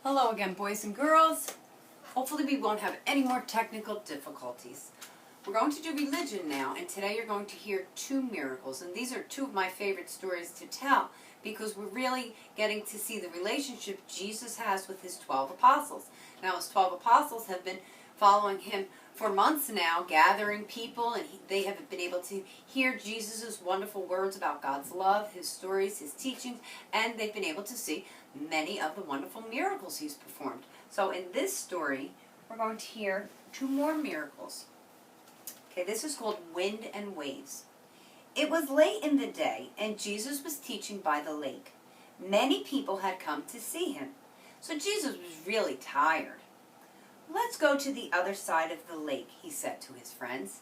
Hello again, boys and girls. Hopefully we won't have any more technical difficulties. We're going to do religion now, and today you're going to hear two miracles. And these are two of my favorite stories to tell because we're really getting to see the relationship Jesus has with his 12 apostles. Now, his 12 apostles have been following him for months now, gathering people, and they have been able to hear Jesus' wonderful words about God's love, his stories, his teachings, and they've been able to see many of the wonderful miracles he's performed. So in this story, we're going to hear two more miracles. Okay, this is called Wind and Waves. It was late in the day, and Jesus was teaching by the lake. Many people had come to see him, so Jesus was really tired. "Let's go to the other side of the lake," he said to his friends.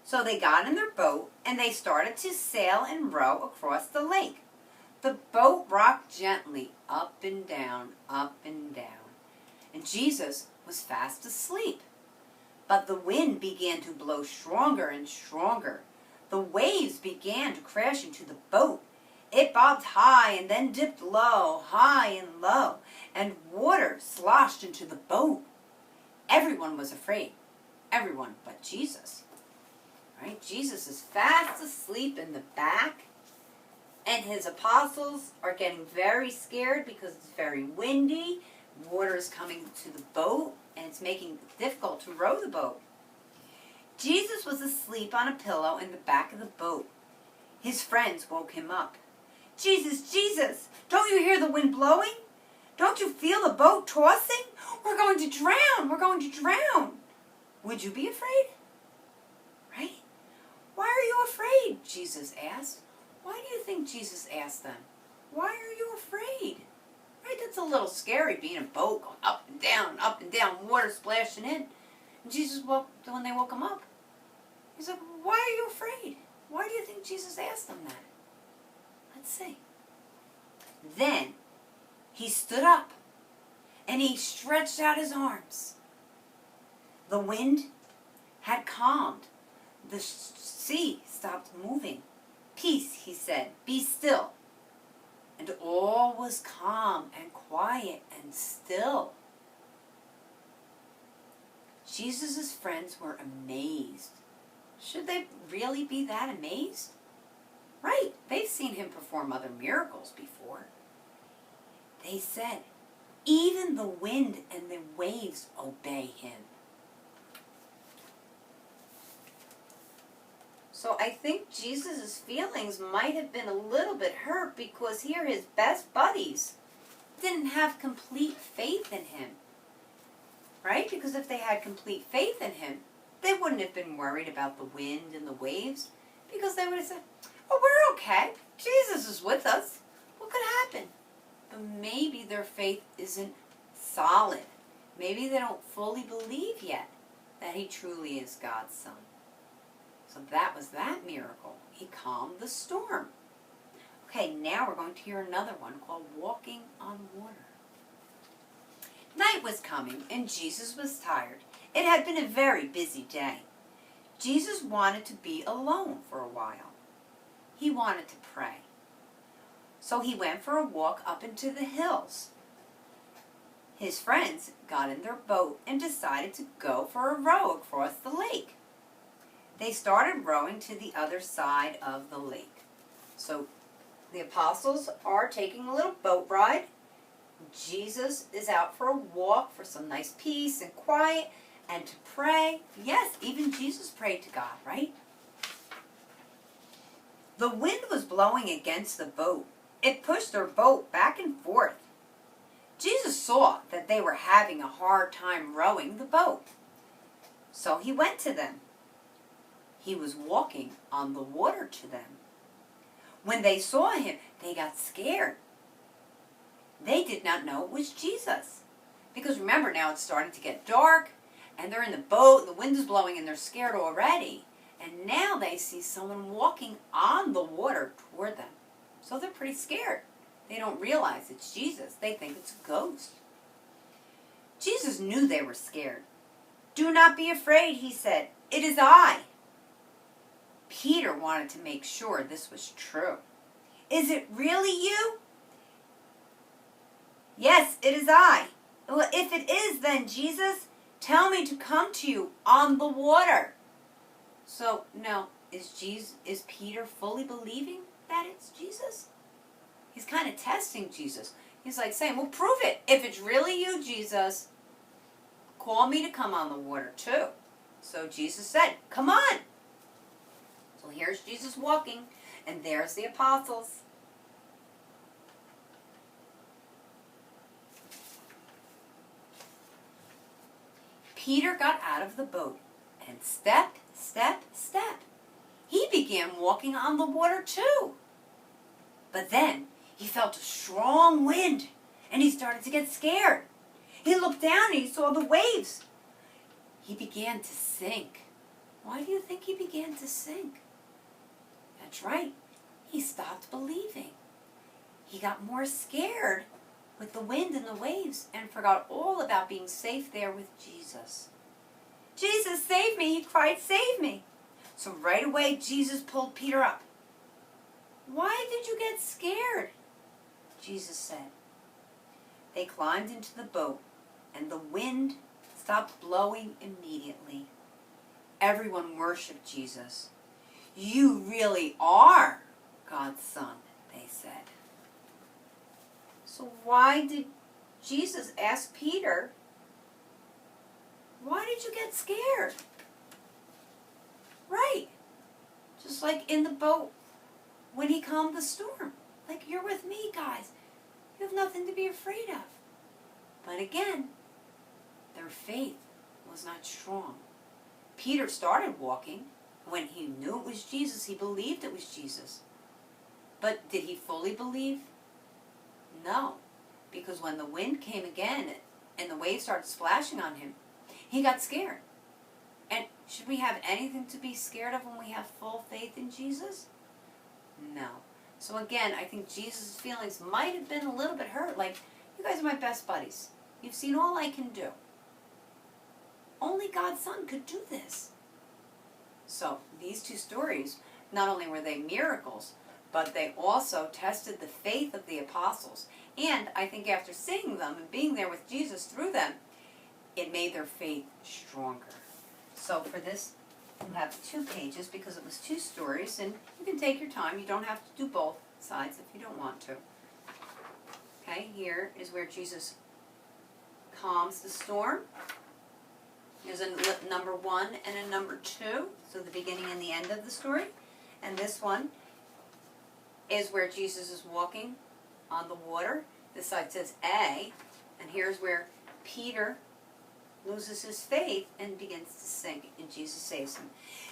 So they got in their boat, and they started to sail and row across the lake. The boat rocked gently up and down, and Jesus was fast asleep. But the wind began to blow stronger and stronger. The waves began to crash into the boat. It bobbed high and then dipped low, high and low, and water sloshed into the boat. Everyone was afraid. Everyone but Jesus. Right? Jesus is fast asleep in the back, and his apostles are getting very scared because it's very windy. Water is coming to the boat, and it's making it difficult to row the boat. Jesus was asleep on a pillow in the back of the boat. His friends woke him up. "Jesus, Jesus, don't you hear the wind blowing? Don't you feel the boat tossing? We're going to drown, we're going to drown. Would you be afraid?" Right? "Why are you afraid?" Jesus asked. Why do you think Jesus asked them? Why are you afraid? Right? That's a little scary, being in a boat going up and down, water splashing in. And Jesus, when they woke him up, he's like, "Why are you afraid?" Why do you think Jesus asked them that? Let's see. Then he stood up and he stretched out his arms. The wind had calmed. The sea stopped moving. "Peace," he said, "be still." And all was calm and quiet and still. Jesus' friends were amazed. Should they really be that amazed? Right, they've seen him perform other miracles before. They said, "Even the wind and the waves obey him." So I think Jesus' feelings might have been a little bit hurt because here his best buddies didn't have complete faith in him. Right? Because if they had complete faith in him, they wouldn't have been worried about the wind and the waves, because they would have said, "Oh, we're okay. Jesus is with us. What could happen?" But maybe their faith isn't solid. Maybe they don't fully believe yet that he truly is God's son. So that was that miracle. He calmed the storm. Okay, now we're going to hear another one called Walking on Water. Night was coming, and Jesus was tired. It had been a very busy day. Jesus wanted to be alone for a while. He wanted to pray. So he went for a walk up into the hills. His friends got in their boat and decided to go for a row across the lake. They started rowing to the other side of the lake. So the apostles are taking a little boat ride. Jesus is out for a walk for some nice peace and quiet and to pray. Yes, even Jesus prayed to God, right? The wind was blowing against the boat. It pushed their boat back and forth. Jesus saw that they were having a hard time rowing the boat. So he went to them. He was walking on the water to them. When they saw him, they got scared. They did not know it was Jesus. Because remember, now it's starting to get dark, and they're in the boat, and the wind is blowing, and they're scared already. And now they see someone walking on the water toward them. So they're pretty scared. They don't realize it's Jesus. They think it's a ghost. Jesus knew they were scared. "Do not be afraid," he said. "It is I." Peter wanted to make sure this was true. Is it really you? Yes, it is I. Well, if it is, then Jesus, tell me to come to you on the water. So now, is Peter fully believing that it's Jesus? He's kind of testing Jesus. He's like saying, well, prove it. If it's really you, Jesus, call me to come on the water too. So Jesus said, come on. So here's Jesus walking, and there's the apostles. Peter got out of the boat, and step, step, step, he began walking on the water too. But then he felt a strong wind, and he started to get scared. He looked down and he saw the waves. He began to sink. Why do you think he began to sink? That's right. He stopped believing. He got more scared with the wind and the waves and forgot all about being safe there with Jesus. Jesus, save me, he cried, save me. So right away, Jesus pulled Peter up. Why did you get scared? Jesus said. They climbed into the boat, and the wind stopped blowing immediately. Everyone worshiped Jesus. You really are God's Son, they said. So why did Jesus ask Peter, why did you get scared? Right. Just like in the boat when he calmed the storm. Like, you're with me, guys. You have nothing to be afraid of. But again, their faith was not strong. Peter started walking. When he knew it was Jesus, he believed it was Jesus. But did he fully believe? No. Because when the wind came again and the waves started splashing on him, he got scared. And should we have anything to be scared of when we have full faith in Jesus? No. So again, I think Jesus' feelings might have been a little bit hurt. Like, you guys are my best buddies. You've seen all I can do. Only God's Son could do this. So these two stories, not only were they miracles, but they also tested the faith of the apostles. And I think after seeing them and being there with Jesus through them, it made their faith stronger. So for this, you have 2 pages because it was 2 stories, and you can take your time. You don't have to do both sides if you don't want to. Okay, here is where Jesus calms the storm. There's a number 1 and a number 2, so the beginning and the end of the story. And this one is where Jesus is walking on the water. This side says A, and here's where Peter loses his faith and begins to sink, and Jesus saves him.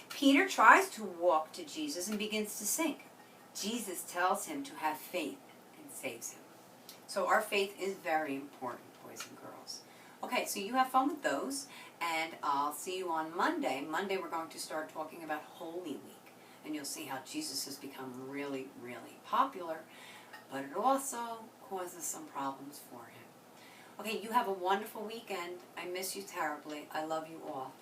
Peter tries to walk to Jesus and begins to sink. Jesus tells him to have faith and saves him. So our faith is very important, boys and girls. Okay, so you have fun with those, and I'll see you on Monday. Monday we're going to start talking about Holy Week, and you'll see how Jesus has become really, really popular, but it also causes some problems for him. Okay, you have a wonderful weekend. I miss you terribly. I love you all.